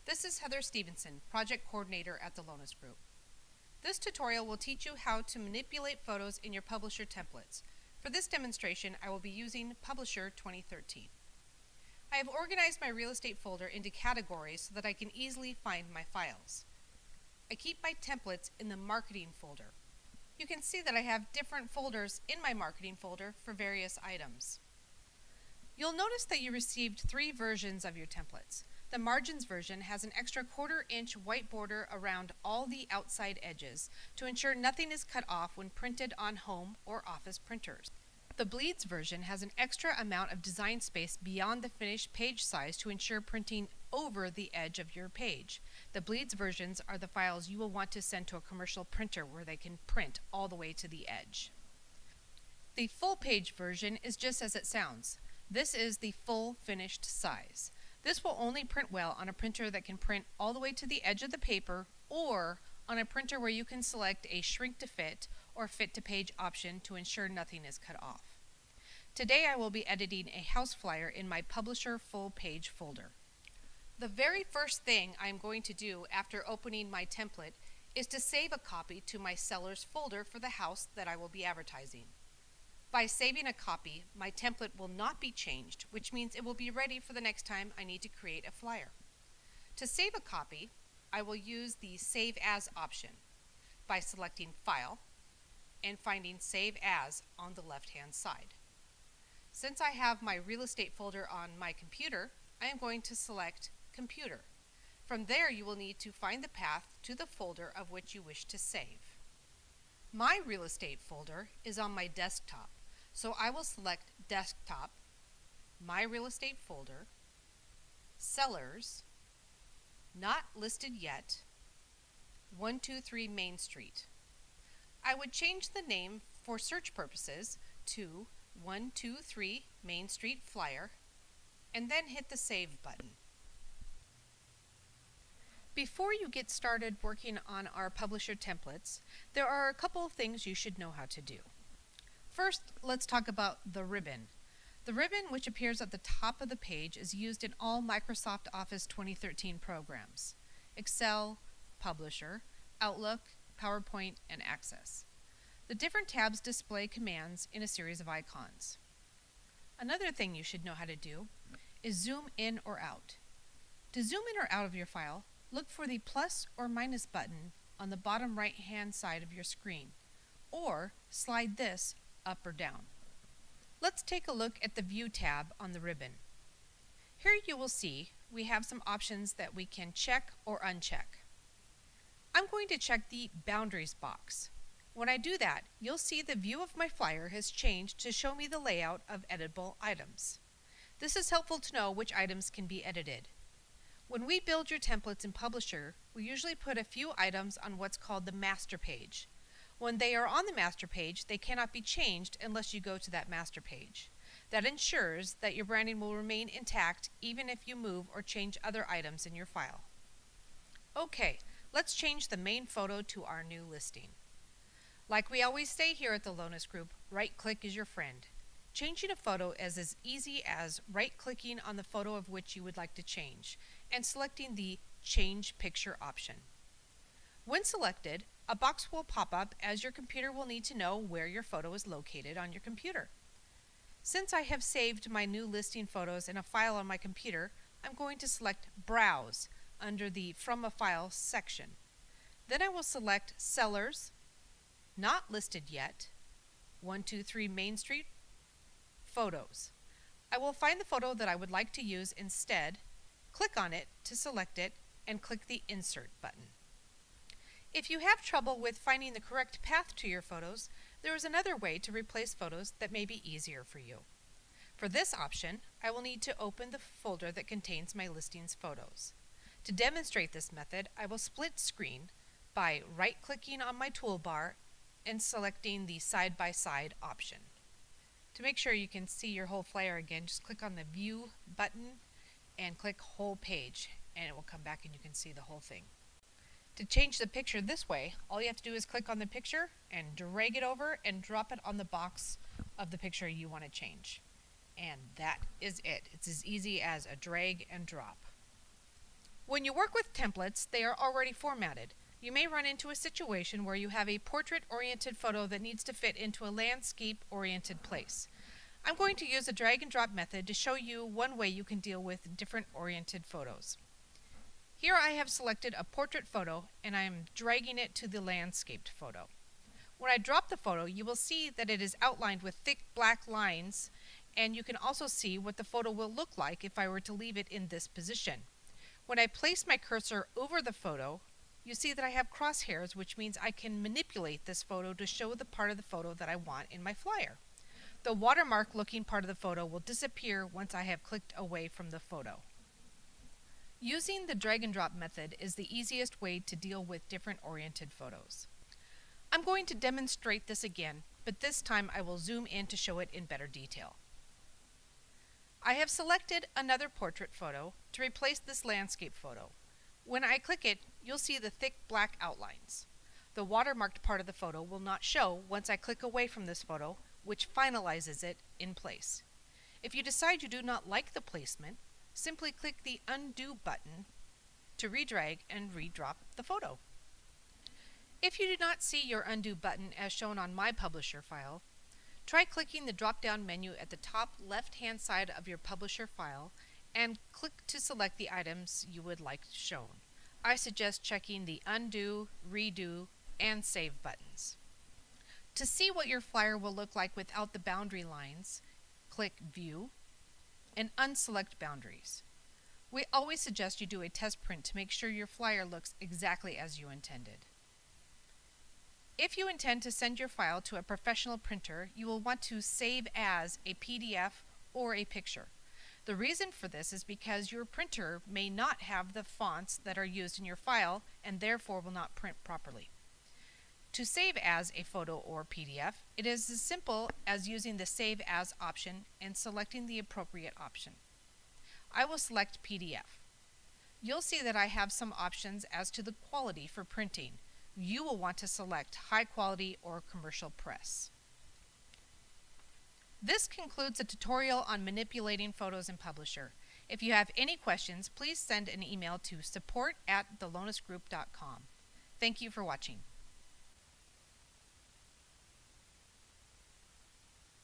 This is Heather Stevenson, Project Coordinator at the Lonas Group. This tutorial will teach you how to manipulate photos in your Publisher templates. For this demonstration, I will be using Publisher 2013. I have organized my real estate folder into categories so that I can easily find my files. I keep my templates in the Marketing folder. You can see that I have different folders in my Marketing folder for various items. You'll notice that you received 3 versions of your templates. The Margins version has an extra 1/4 inch white border around all the outside edges to ensure nothing is cut off when printed on home or office printers. The Bleeds version has an extra amount of design space beyond the finished page size to ensure printing over the edge of your page. The Bleeds versions are the files you will want to send to a commercial printer where they can print all the way to the edge. The Full Page version is just as it sounds. This is the full finished size. This will only print well on a printer that can print all the way to the edge of the paper, or on a printer where you can select a shrink to fit or fit to page option to ensure nothing is cut off. Today I will be editing a house flyer in my Publisher Full Page folder. The very first thing I am going to do after opening my template is to save a copy to my Sellers folder for the house that I will be advertising. By saving a copy, my template will not be changed, which means it will be ready for the next time I need to create a flyer. To save a copy, I will use the Save As option by selecting File and finding Save As on the left-hand side. Since I have my real estate folder on my computer, I am going to select Computer. From there, you will need to find the path to the folder of which you wish to save. My real estate folder is on my desktop, so I will select Desktop, My Real Estate Folder, Sellers, Not Listed Yet, 123 Main Street. I would change the name for search purposes to 123 Main Street Flyer, and then hit the Save button. Before you get started working on our Publisher templates, there are a couple of things you should know how to do. First, let's talk about the ribbon. The ribbon, which appears at the top of the page, is used in all Microsoft Office 2013 programs: Excel, Publisher, Outlook, PowerPoint, and Access. The different tabs display commands in a series of icons. Another thing you should know how to do is zoom in or out. To zoom in or out of your file, look for the plus or minus button on the bottom right-hand side of your screen, or slide this up or down. Let's take a look at the View tab on the ribbon. Here you will see we have some options that we can check or uncheck. I'm going to check the Boundaries box. When I do that, you'll see the view of my flyer has changed to show me the layout of editable items. This is helpful to know which items can be edited. When we build your templates in Publisher, we usually put a few items on what's called the master page. When they are on the master page, they cannot be changed unless you go to that master page. That ensures that your branding will remain intact even if you move or change other items in your file. Okay, let's change the main photo to our new listing. Like we always say here at the Lonas Group, right-click is your friend. Changing a photo is as easy as right-clicking on the photo of which you would like to change and selecting the Change Picture option. When selected, a box will pop up as your computer will need to know where your photo is located on your computer. Since I have saved my new listing photos in a file on my computer, I'm going to select Browse under the From a File section. Then I will select Sellers, Not Listed Yet, 123 Main Street, Photos. I will find the photo that I would like to use instead, click on it to select it, and click the Insert button. If you have trouble with finding the correct path to your photos, there is another way to replace photos that may be easier for you. For this option, I will need to open the folder that contains my listings photos. To demonstrate this method, I will split screen by right-clicking on my toolbar and selecting the side-by-side option. To make sure you can see your whole flyer again, just click on the View button and click Whole Page, and it will come back and you can see the whole thing. To change the picture this way, all you have to do is click on the picture and drag it over and drop it on the box of the picture you want to change. And that is it. It's as easy as a drag and drop. When you work with templates, they are already formatted. You may run into a situation where you have a portrait-oriented photo that needs to fit into a landscape-oriented place. I'm going to use a drag and drop method to show you one way you can deal with different oriented photos. Here I have selected a portrait photo and I am dragging it to the landscaped photo. When I drop the photo, you will see that it is outlined with thick black lines, and you can also see what the photo will look like if I were to leave it in this position. When I place my cursor over the photo, you see that I have crosshairs, which means I can manipulate this photo to show the part of the photo that I want in my flyer. The watermark looking part of the photo will disappear once I have clicked away from the photo. Using the drag and drop method is the easiest way to deal with different oriented photos. I'm going to demonstrate this again, but this time I will zoom in to show it in better detail. I have selected another portrait photo to replace this landscape photo. When I click it, you'll see the thick black outlines. The watermarked part of the photo will not show once I click away from this photo, which finalizes it in place. If you decide you do not like the placement, simply click the Undo button to redrag and redrop the photo. If you do not see your Undo button as shown on my Publisher file, try clicking the drop-down menu at the top left-hand side of your Publisher file and click to select the items you would like shown. I suggest checking the Undo, Redo, and Save buttons. To see what your flyer will look like without the boundary lines, click View and unselect Boundaries. We always suggest you do a test print to make sure your flyer looks exactly as you intended. If you intend to send your file to a professional printer, you will want to save as a PDF or a picture. The reason for this is because your printer may not have the fonts that are used in your file and therefore will not print properly. To save as a photo or PDF, it is as simple as using the Save As option and selecting the appropriate option. I will select PDF. You'll see that I have some options as to the quality for printing. You will want to select high quality or commercial press. This concludes a tutorial on manipulating photos in Publisher. If you have any questions, please send an email to support@thelonusgroup.com. Thank you for watching.